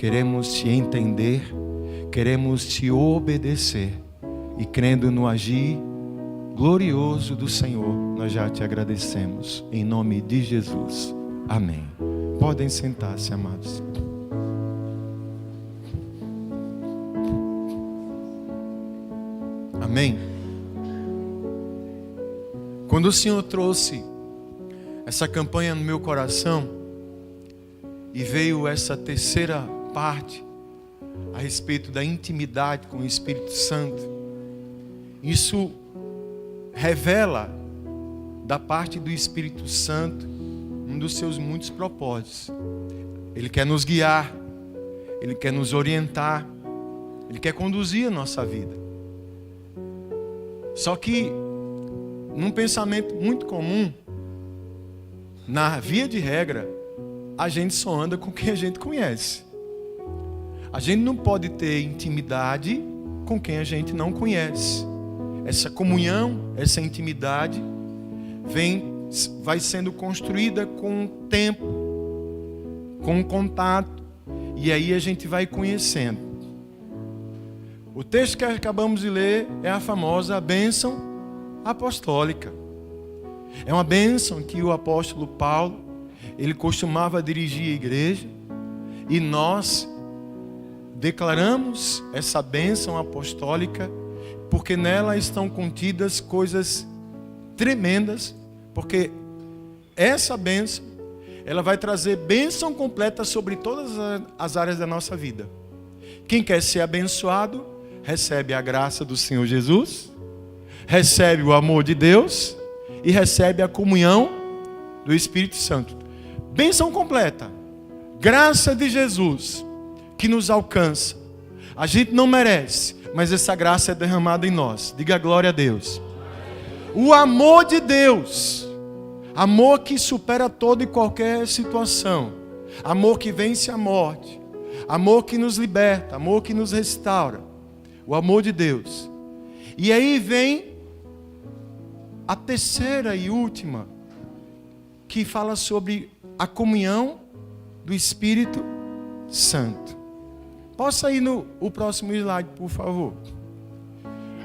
queremos te entender, queremos te obedecer. E crendo no agir glorioso do Senhor, nós já te agradecemos. Em nome de Jesus. Amém. Podem sentar-se, amados. Amém. Quando o Senhor trouxe essa campanha no meu coração e veio essa terceira parte a respeito da intimidade com o Espírito Santo, isso revela da parte do Espírito Santo um dos seus muitos propósitos. Ele quer nos guiar, Ele quer nos orientar, Ele quer conduzir a nossa vida. Só que, num pensamento muito comum, na via de regra, a gente só anda com quem a gente conhece. A gente não pode ter intimidade com quem a gente não conhece. Essa comunhão, essa intimidade vai sendo construída com o tempo, com o contato, e aí a gente vai conhecendo. O texto que acabamos de ler é a famosa bênção apostólica. É uma bênção que o apóstolo Paulo, ele costumava dirigir a igreja, e nós declaramos essa bênção apostólica porque nela estão contidas coisas tremendas, porque essa bênção, ela vai trazer bênção completa sobre todas as áreas da nossa vida. Quem quer ser abençoado, recebe a graça do Senhor Jesus, recebe o amor de Deus e recebe a comunhão do Espírito Santo. Bênção completa, graça de Jesus que nos alcança. A gente não merece, mas essa graça é derramada em nós. Diga glória a Deus. O amor de Deus, amor que supera toda e qualquer situação, amor que vence a morte, amor que nos liberta, amor que nos restaura, o amor de Deus. E aí vem a terceira e última, que fala sobre a comunhão do Espírito Santo. Posso ir no próximo slide, por favor?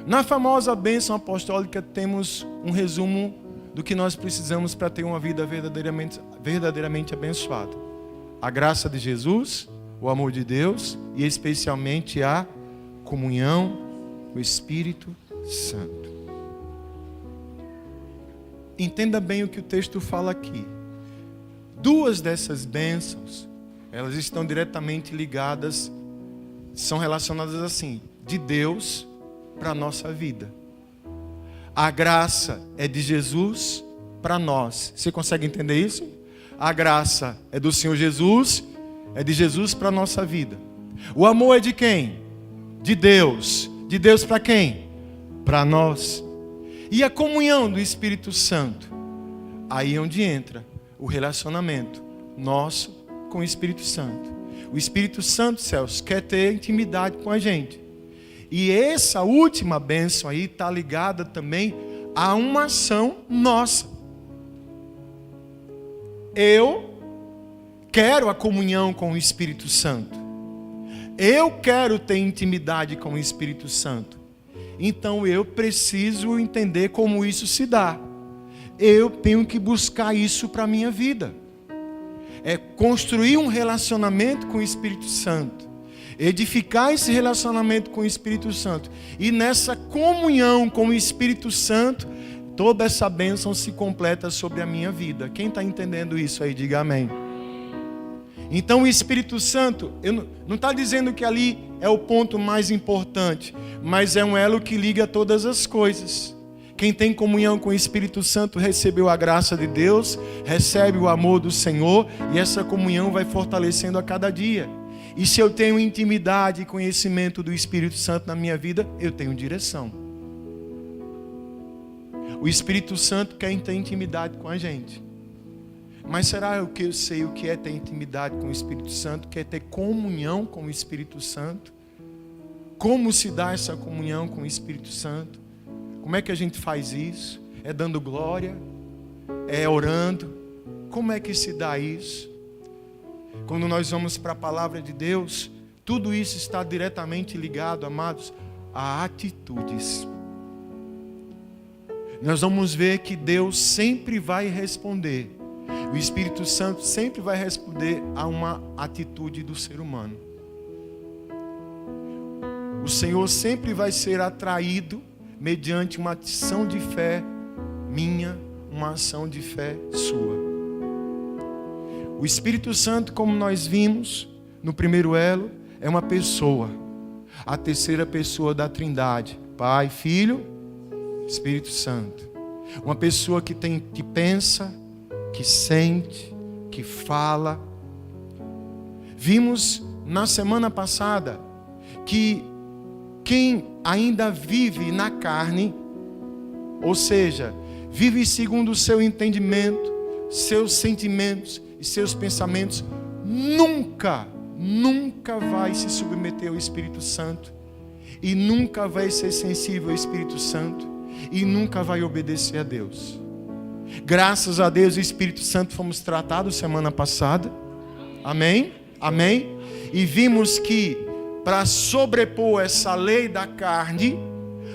Na famosa bênção apostólica temos um resumo do que nós precisamos para ter uma vida verdadeiramente abençoada. A graça de Jesus, o amor de Deus e especialmente a comunhão com o Espírito Santo. Entenda bem o que o texto fala aqui. Duas dessas bênçãos, elas estão diretamente ligadas, são relacionadas assim, de Deus para a nossa vida. A graça é de Jesus para nós. Você consegue entender isso? A graça é do Senhor Jesus, é de Jesus para a nossa vida. O amor é de quem? De Deus. De Deus para quem? Para nós. E a comunhão do Espírito Santo? Aí é onde entra o relacionamento nosso com o Espírito Santo. O Espírito Santo, Celso, quer ter intimidade com a gente. E essa última bênção aí está ligada também a uma ação nossa. Eu quero a comunhão com o Espírito Santo. Eu quero ter intimidade com o Espírito Santo. Então eu preciso entender como isso se dá. Eu tenho que buscar isso para a minha vida. É construir um relacionamento com o Espírito Santo. Edificar esse relacionamento com o Espírito Santo. E nessa comunhão com o Espírito Santo, toda essa bênção se completa sobre a minha vida. Quem está entendendo isso aí, diga amém. Então o Espírito Santo, não está dizendo que ali é o ponto mais importante, mas é um elo que liga todas as coisas. Quem tem comunhão com o Espírito Santo recebeu a graça de Deus, recebe o amor do Senhor, e essa comunhão vai fortalecendo a cada dia. E se eu tenho intimidade e conhecimento do Espírito Santo na minha vida, eu tenho direção. O Espírito Santo quer ter intimidade com a gente. Mas será que eu sei o que é ter intimidade com o Espírito Santo? Que é ter comunhão com o Espírito Santo? Como se dá essa comunhão com o Espírito Santo? Como é que a gente faz isso? É dando glória? É orando? Como é que se dá isso? quando nós vamos para a palavra de Deus, tudo isso está diretamente ligado, amados, a atitudes. Nós vamos ver que Deus sempre vai responder. O Espírito Santo sempre vai responder a uma atitude do ser humano. O Senhor sempre vai ser atraído mediante uma ação de fé minha, uma ação de fé sua. O Espírito Santo, como nós vimos no primeiro elo, é uma pessoa, a terceira pessoa da Trindade, Pai, Filho, Espírito Santo. Uma pessoa que pensa, que sente, que fala. Vimos na semana passada que quem ainda vive na carne, ou seja, vive segundo o seu entendimento, seus sentimentos e seus pensamentos, nunca vai se submeter ao Espírito Santo, e nunca vai ser sensível ao Espírito Santo, e nunca vai obedecer a Deus. Graças a Deus, o Espírito Santo fomos tratados semana passada. Amém? Amém? E vimos que para sobrepor essa lei da carne,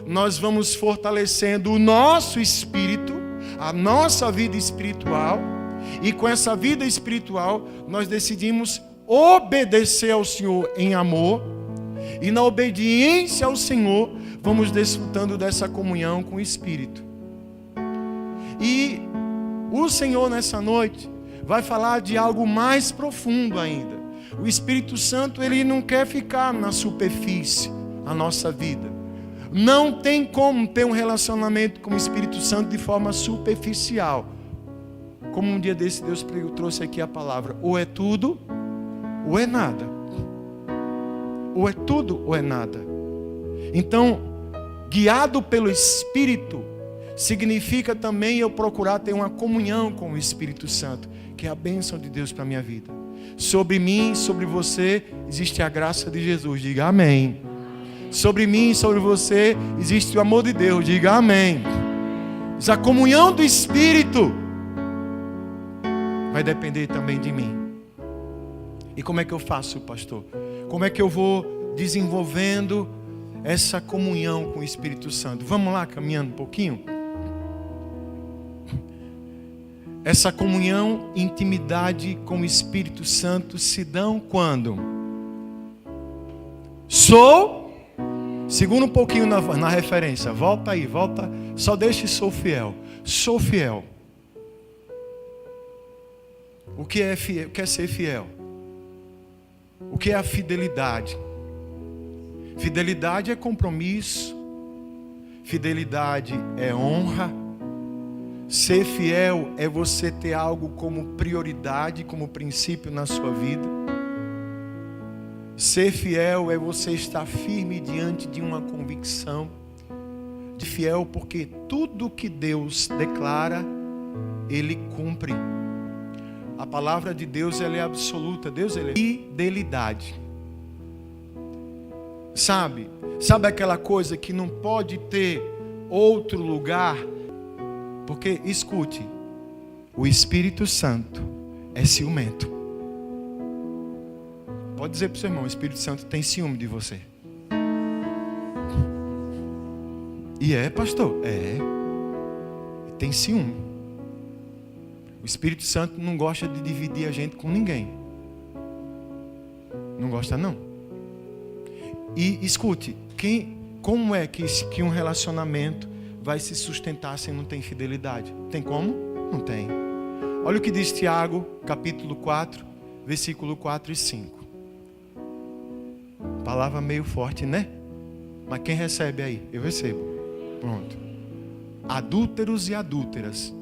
nós vamos fortalecendo o nosso espírito, a nossa vida espiritual, e com essa vida espiritual nós decidimos obedecer ao Senhor em amor, e na obediência ao Senhor vamos desfrutando dessa comunhão com o Espírito. E o Senhor nessa noite vai falar de algo mais profundo ainda. O Espírito Santo, ele não quer ficar na superfície a nossa vida. Não tem como ter um relacionamento com o Espírito Santo de forma superficial. Como um dia desse Deus trouxe aqui a palavra: ou é tudo, ou é nada. Ou é tudo, ou é nada. Então, guiado pelo Espírito, significa também eu procurar ter uma comunhão com o Espírito Santo, que é a bênção de Deus para a minha vida. Sobre mim, sobre você, existe a graça de Jesus. Diga amém. Sobre mim e sobre você existe o amor de Deus. Diga amém. Essa comunhão do Espírito vai depender também de mim. E como é que eu faço, pastor? Como é que eu vou desenvolvendo essa comunhão com o Espírito Santo? Vamos lá, caminhando um pouquinho. Essa comunhão, intimidade com o Espírito Santo se dão quando? Segura um pouquinho na referência. Volta aí, volta. Só deixe sou fiel. Sou fiel. O que é fiel? O que é ser fiel? O que é a fidelidade? Fidelidade é compromisso. Fidelidade é honra. Ser fiel é você ter algo como prioridade, como princípio na sua vida. Ser fiel é você estar firme diante de uma convicção. De fiel porque tudo que Deus declara, Ele cumpre. A palavra de Deus, ela é absoluta. Deus, ele é fidelidade. Sabe aquela coisa que não pode ter outro lugar? Porque, escute, o Espírito Santo é ciumento. Pode dizer para o seu irmão: o Espírito Santo tem ciúme de você. E é, pastor? É. Tem ciúme. O Espírito Santo não gosta de dividir a gente com ninguém. Não gosta, não. E escute, como é que um relacionamento vai se sustentar se não tem fidelidade? Tem como? Não tem. Olha o que diz Tiago, capítulo 4, versículo 4 e 5. Palavra meio forte, né? Mas quem recebe aí? Eu recebo. Pronto. Adúlteros e adúlteras,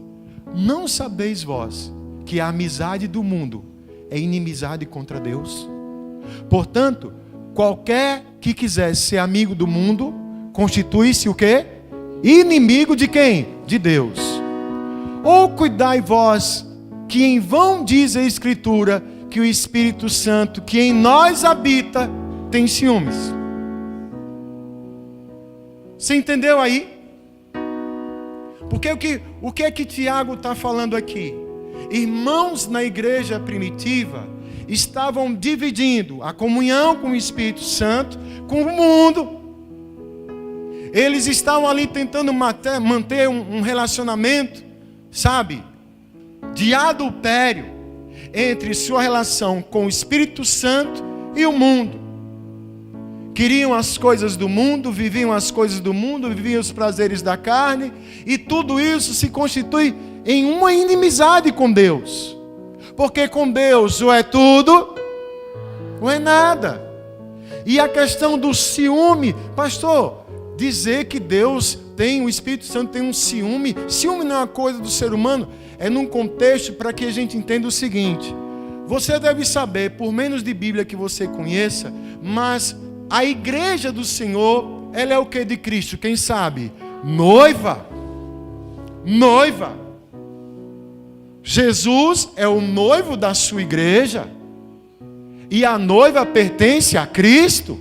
não sabeis vós que a amizade do mundo é inimizade contra Deus? Portanto, qualquer que quiser ser amigo do mundo, constitui-se o quê? Inimigo de quem? De Deus. Ou cuidai vós, que em vão diz a Escritura, que o Espírito Santo, que em nós habita, tem ciúmes. Você entendeu aí? Porque o que é que Tiago está falando aqui? Irmãos na igreja primitiva, estavam dividindo a comunhão com o Espírito Santo com o mundo. Eles estavam ali tentando manter um relacionamento, sabe, de adultério entre sua relação com o Espírito Santo e o mundo. Queriam as coisas do mundo, viviam as coisas do mundo, viviam os prazeres da carne, e tudo isso se constitui em uma inimizade com Deus. Porque com Deus ou é tudo, ou é nada. E a questão do ciúme, pastor, dizer que Deus tem, o Espírito Santo tem um ciúme. Ciúme não é uma coisa do ser humano, é num contexto para que a gente entenda o seguinte. Você deve saber, por menos de Bíblia que você conheça, mas a igreja do Senhor, ela é o que de Cristo? Quem sabe? Noiva. Noiva. Jesus é o noivo da sua igreja. E a noiva pertence a Cristo.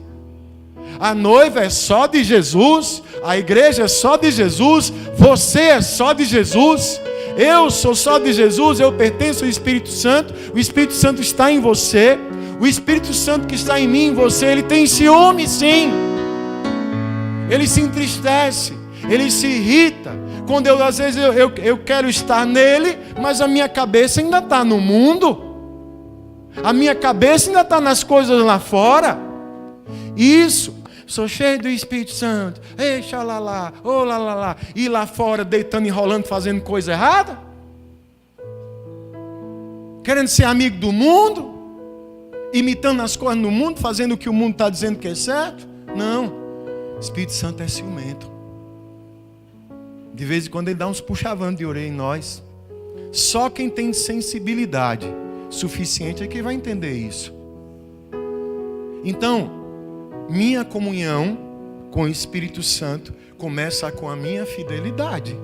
A noiva é só de Jesus. A igreja é só de Jesus. Você é só de Jesus. Eu sou só de Jesus. Eu pertenço ao Espírito Santo. O Espírito Santo está em você. O Espírito Santo que está em mim, em você, ele tem ciúme, sim. Ele se entristece, ele se irrita. Quando às vezes eu quero estar nele, mas a minha cabeça ainda está no mundo. A minha cabeça ainda está nas coisas lá fora. Isso, sou cheio do Espírito Santo. Ei, xalala, oh lá lá lá. E lá fora, deitando, enrolando, fazendo coisa errada. Querendo ser amigo do mundo. Imitando as coisas no mundo, fazendo o que o mundo está dizendo que é certo? Não. O Espírito Santo é ciumento. De vez em quando ele dá uns puxavando de orelha em nós. Só quem tem sensibilidade suficiente é que vai entender isso. Então, minha comunhão com o Espírito Santo começa com a minha fidelidade.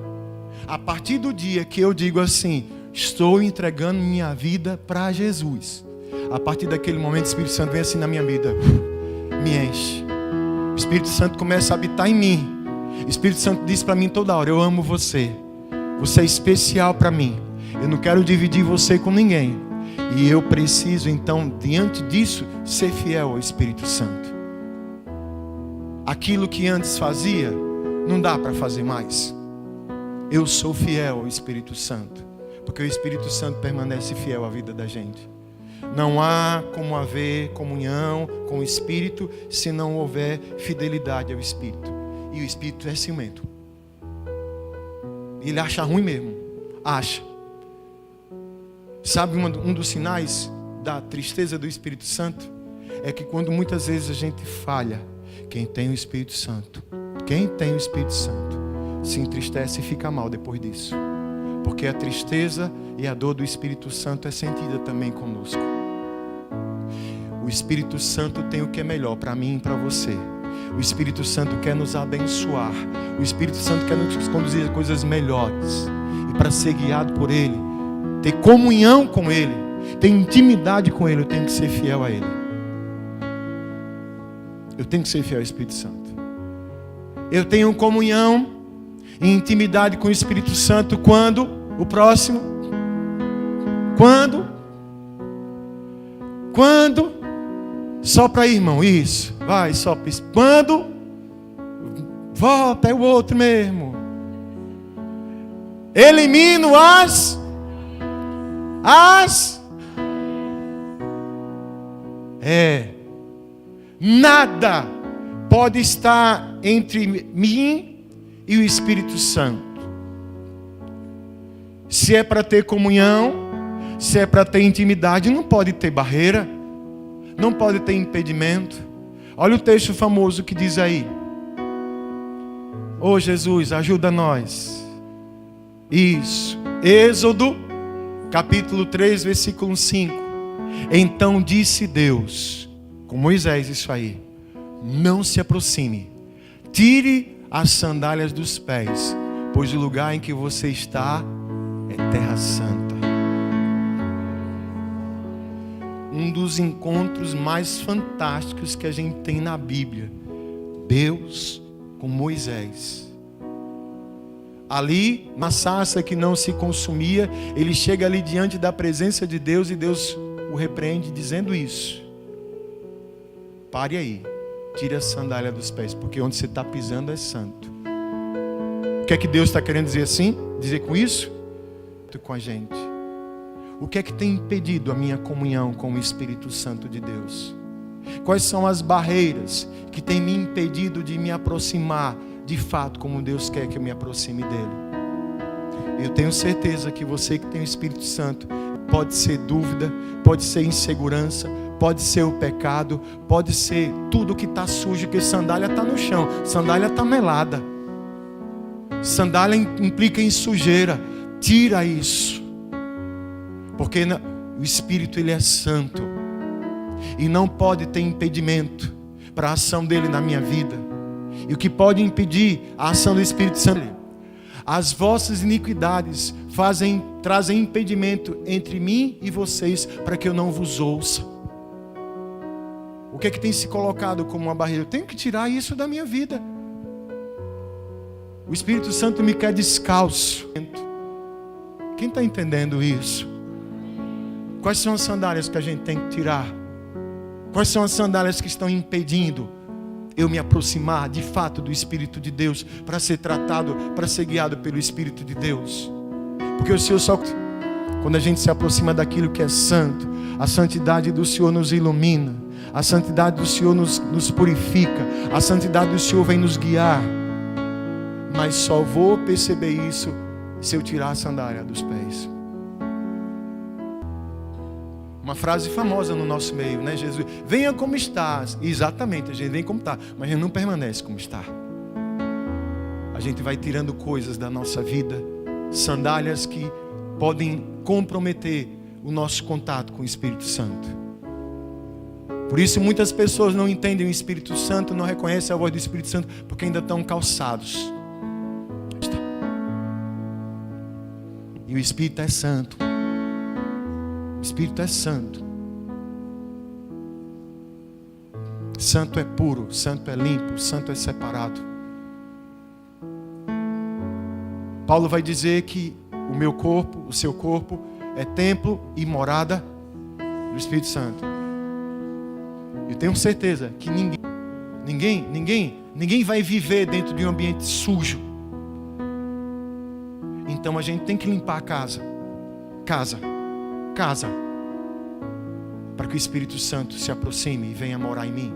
A partir do dia que eu digo assim, estou entregando minha vida para Jesus. A partir daquele momento, o Espírito Santo vem assim na minha vida, me enche. O Espírito Santo começa a habitar em mim. O Espírito Santo diz para mim toda hora, eu amo você. Você é especial para mim. Eu não quero dividir você com ninguém. E eu preciso, então, diante disso, ser fiel ao Espírito Santo. Aquilo que antes fazia, não dá para fazer mais. Eu sou fiel ao Espírito Santo. Porque o Espírito Santo permanece fiel à vida da gente. Não há como haver comunhão com o Espírito se não houver fidelidade ao Espírito. E o Espírito é ciumento. Ele acha ruim mesmo. Acha. Sabe um dos sinais da tristeza do Espírito Santo? É que quando muitas vezes a gente falha, quem tem o Espírito Santo se entristece e fica mal depois disso. Porque a tristeza e a dor do Espírito Santo é sentida também conosco. O Espírito Santo tem o que é melhor para mim e para você. O Espírito Santo quer nos abençoar. O Espírito Santo quer nos conduzir a coisas melhores. E para ser guiado por Ele, ter comunhão com Ele, ter intimidade com Ele, eu tenho que ser fiel a Ele. Eu tenho que ser fiel ao Espírito Santo. Eu tenho comunhão e intimidade com o Espírito Santo quando? O próximo? Quando? Sopra aí, irmão, isso. Vai, sopra isso. Quando? Volta, é o outro mesmo. Elimino nada pode estar entre mim e o Espírito Santo. Se é para ter comunhão, se é para ter intimidade, não pode ter barreira, não pode ter impedimento. Olha o texto famoso que diz aí: ô Jesus, ajuda nós. Isso, Êxodo capítulo 3, versículo 5. Então disse Deus com Moisés, isso aí: não se aproxime, tire as sandálias dos pés, pois o lugar em que você está é terra santa. Um dos encontros mais fantásticos que a gente tem na Bíblia. Deus com Moisés. Ali, na sarça que não se consumia, ele chega ali diante da presença de Deus e Deus o repreende dizendo isso. Pare aí. Tire a sandália dos pés, porque onde você está pisando é santo. O que é que Deus está querendo dizer assim? Dizer com isso? Com a gente. O que é que tem impedido a minha comunhão com o Espírito Santo de Deus? Quais são as barreiras que têm me impedido de me aproximar de fato como Deus quer que eu me aproxime dele? Eu tenho certeza que você que tem o Espírito Santo, pode ser dúvida, pode ser insegurança, pode ser o pecado, pode ser tudo que está sujo, porque sandália está no chão, sandália está melada. Sandália implica em sujeira. Tira isso. Porque o Espírito, ele é santo. E não pode ter impedimento para a ação dele na minha vida. E o que pode impedir a ação do Espírito Santo? As vossas iniquidades trazem impedimento entre mim e vocês, para que eu não vos ouça. O que é que tem se colocado como uma barreira? Eu tenho que tirar isso da minha vida. O Espírito Santo me quer descalço. Quem está entendendo isso? Quais são as sandálias que a gente tem que tirar? Quais são as sandálias que estão impedindo eu me aproximar de fato do Espírito de Deus, para ser tratado, para ser guiado pelo Espírito de Deus? Porque o Senhor só... Quando a gente se aproxima daquilo que é santo, a santidade do Senhor nos ilumina, a santidade do Senhor nos purifica, a santidade do Senhor vem nos guiar. Mas só vou perceber isso se eu tirar a sandália dos pés. Uma frase famosa no nosso meio, né? Jesus, venha como estás. Exatamente, a gente vem como está, mas a gente não permanece como está. A gente vai tirando coisas da nossa vida, sandálias que podem comprometer o nosso contato com o Espírito Santo. Por isso muitas pessoas não entendem o Espírito Santo, não reconhecem a voz do Espírito Santo, porque ainda estão calçados. E o Espírito é santo. O Espírito é santo. Santo é puro, santo é limpo, santo é separado. Paulo vai dizer que o meu corpo, o seu corpo, é templo e morada do Espírito Santo. Eu tenho certeza que ninguém vai viver dentro de um ambiente sujo. Então a gente tem que limpar a casa, para que o Espírito Santo se aproxime e venha morar em mim.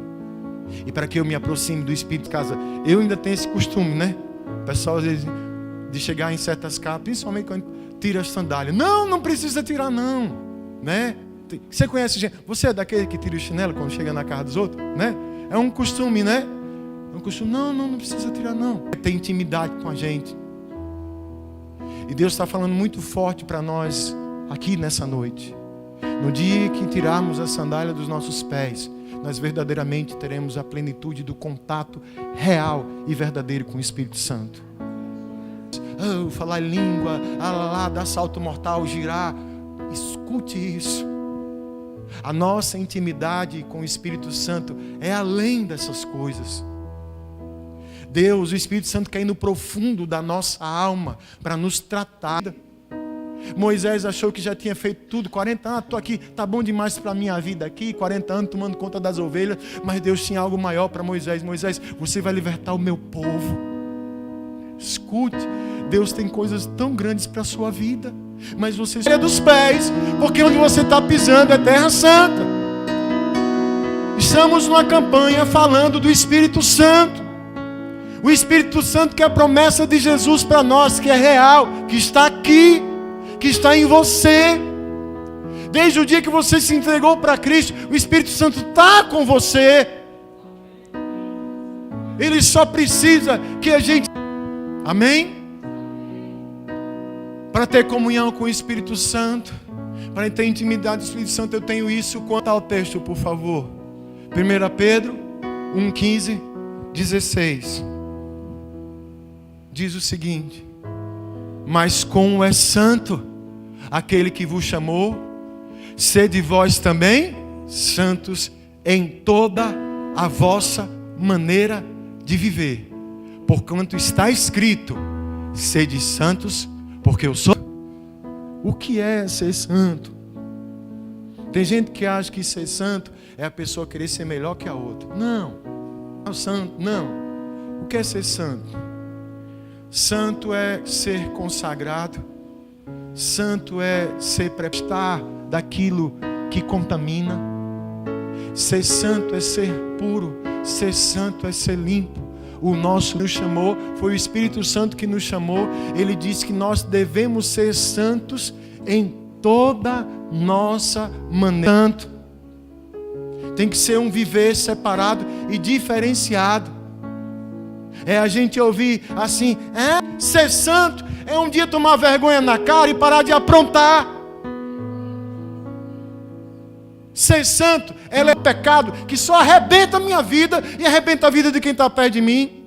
E para que eu me aproxime do Espírito de casa. Eu ainda tenho esse costume, né? O pessoal às vezes de chegar em certas casas, principalmente quando tira as sandálias. Não precisa tirar não, né? Você conhece gente? Você é daquele que tira o chinelo quando chega na casa dos outros, né? É um costume, né? É um costume. Não precisa tirar não. Tem intimidade com a gente. E Deus está falando muito forte para nós aqui nessa noite. No dia que tirarmos a sandália dos nossos pés, nós verdadeiramente teremos a plenitude do contato real e verdadeiro com o Espírito Santo. Falar em língua, dar salto mortal, girar. Escute isso. A nossa intimidade com o Espírito Santo é além dessas coisas. Deus, o Espírito Santo quer ir no profundo da nossa alma para nos tratar. Moisés achou que já tinha feito tudo, 40 anos, estou aqui, está bom demais para a minha vida aqui, 40 anos tomando conta das ovelhas, mas Deus tinha algo maior para Moisés. Moisés, você vai libertar o meu povo. Escute, Deus tem coisas tão grandes para a sua vida, mas você é dos pés, porque onde você está pisando é terra santa. Estamos numa campanha falando do Espírito Santo. O Espírito Santo que é a promessa de Jesus para nós, que é real, que está aqui, que está em você. Desde o dia que você se entregou para Cristo, o Espírito Santo está com você. Ele só precisa que a gente... Amém? Para ter comunhão com o Espírito Santo, para ter intimidade com o Espírito Santo, eu tenho isso. Quanto ao texto, por favor. 1 Pedro 1:15, 16. Diz o seguinte: mas como é santo aquele que vos chamou, sede vós também santos em toda a vossa maneira de viver, porquanto está escrito: sede santos, porque eu sou. O que é ser santo? Tem gente que acha que ser santo é a pessoa querer ser melhor que a outra. Não. Não, santo, não. O que é ser santo? Santo é ser consagrado. Santo é ser prestar daquilo que contamina. Ser santo é ser puro. Ser santo é ser limpo. O nosso nos chamou, foi o Espírito Santo que nos chamou. Ele disse que nós devemos ser santos em toda nossa maneira. Santo tem que ser um viver separado e diferenciado. É a gente ouvir assim, ser santo é um dia tomar vergonha na cara e parar de aprontar. Ser santo é pecado que só arrebenta a minha vida e arrebenta a vida de quem está perto de mim.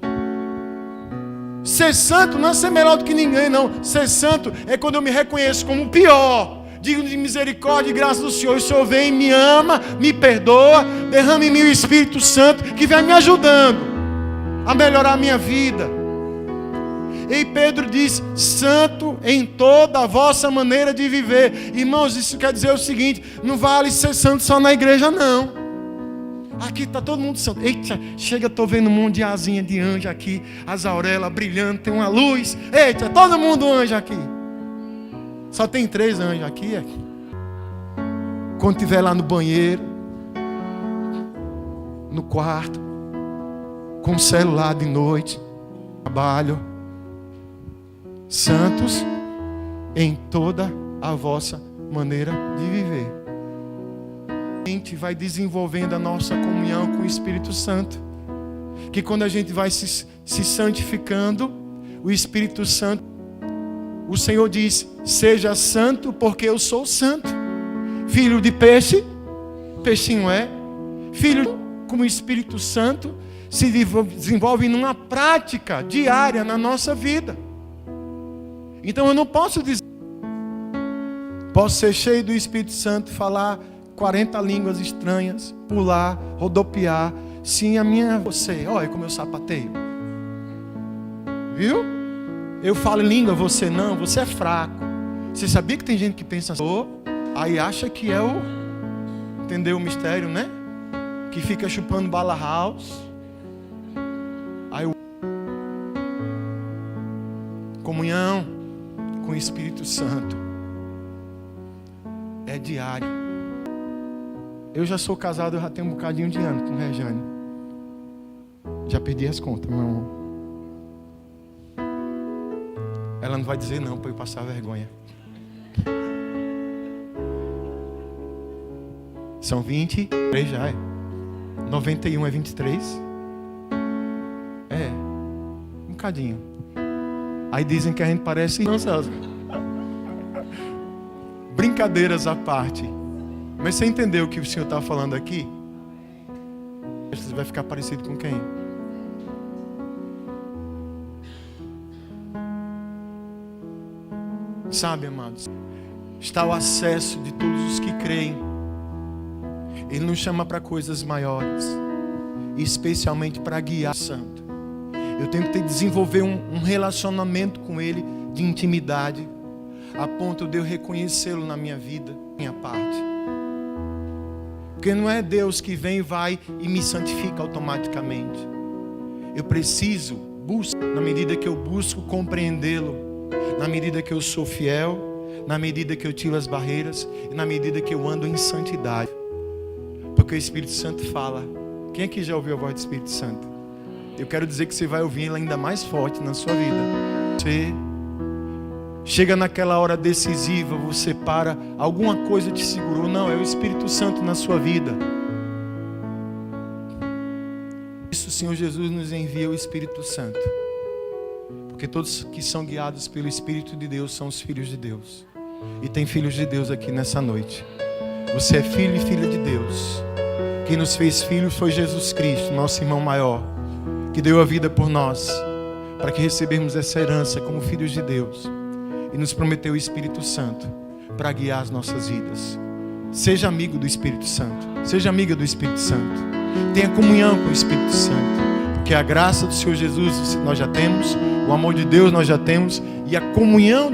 Ser santo não é ser melhor do que ninguém, não. Ser santo é quando eu me reconheço como o pior. Digno de misericórdia e graça do Senhor. O Senhor vem, me ama, me perdoa, derrama em mim o Espírito Santo que vem me ajudando a melhorar a minha vida. E Pedro diz, santo em toda a vossa maneira de viver. Irmãos, isso quer dizer o seguinte, não vale ser santo só na igreja, não. Aqui está todo mundo santo. Eita, chega, estou vendo um monte de asinha de anjo aqui, as aurelas brilhando, tem uma luz. Eita, todo mundo anjo aqui. Só tem 3 anjos aqui. Quando estiver lá no banheiro, no quarto, com o celular de noite, trabalho, santos em toda a vossa maneira de viver. A gente vai desenvolvendo a nossa comunhão com o Espírito Santo. Que quando a gente vai se santificando, o Espírito Santo, o Senhor diz, seja santo porque eu sou santo. Filho de peixe, peixinho é. Filho com o Espírito Santo se desenvolve numa prática diária na nossa vida. Então eu não posso dizer, posso ser cheio do Espírito Santo, falar 40 línguas estranhas, pular, rodopiar, sim, a minha você, olha como eu sapateio. Viu? Eu falo em língua, você não, você é fraco. Você sabia que tem gente que pensa assim, aí acha que é o, entendeu o mistério, né? Que fica chupando bala house. Aí comunhão com o Espírito Santo é diário. Eu já sou casado, eu já tenho um bocadinho de ano com Rejane. Já perdi as contas, meu irmão. Ela não vai dizer não para eu passar vergonha. São 23 já é. 91 é 23? É. Um bocadinho. Aí dizem que a gente parece... Não, Celso. Brincadeiras à parte. Mas você entendeu o que o Senhor está falando aqui? Você vai ficar parecido com quem? Sabe, amados, está o acesso de todos os que creem. Ele nos chama para coisas maiores, especialmente para guiar o santo. Eu tenho que desenvolver um relacionamento com Ele de intimidade, a ponto de eu reconhecê-lo na minha vida, minha parte. Porque não é Deus que vem, vai e me santifica automaticamente. Eu preciso buscar, na medida que eu busco compreendê-lo, na medida que eu sou fiel, na medida que eu tiro as barreiras e na medida que eu ando em santidade. Porque o Espírito Santo fala. Quem aqui já ouviu a voz do Espírito Santo? Eu quero dizer que você vai ouvir ela ainda mais forte na sua vida. Você chega naquela hora decisiva, você para, alguma coisa te segurou. Não, é o Espírito Santo na sua vida. Isso o Senhor Jesus nos envia o Espírito Santo. Porque todos que são guiados pelo Espírito de Deus são os filhos de Deus. E tem filhos de Deus aqui nessa noite. Você é filho e filha de Deus. Quem nos fez filhos foi Jesus Cristo, nosso irmão maior, que deu a vida por nós, para que recebermos essa herança como filhos de Deus. E nos prometeu o Espírito Santo para guiar as nossas vidas. Seja amigo do Espírito Santo. Seja amiga do Espírito Santo. Tenha comunhão com o Espírito Santo. Porque a graça do Senhor Jesus nós já temos, o amor de Deus nós já temos, e a comunhão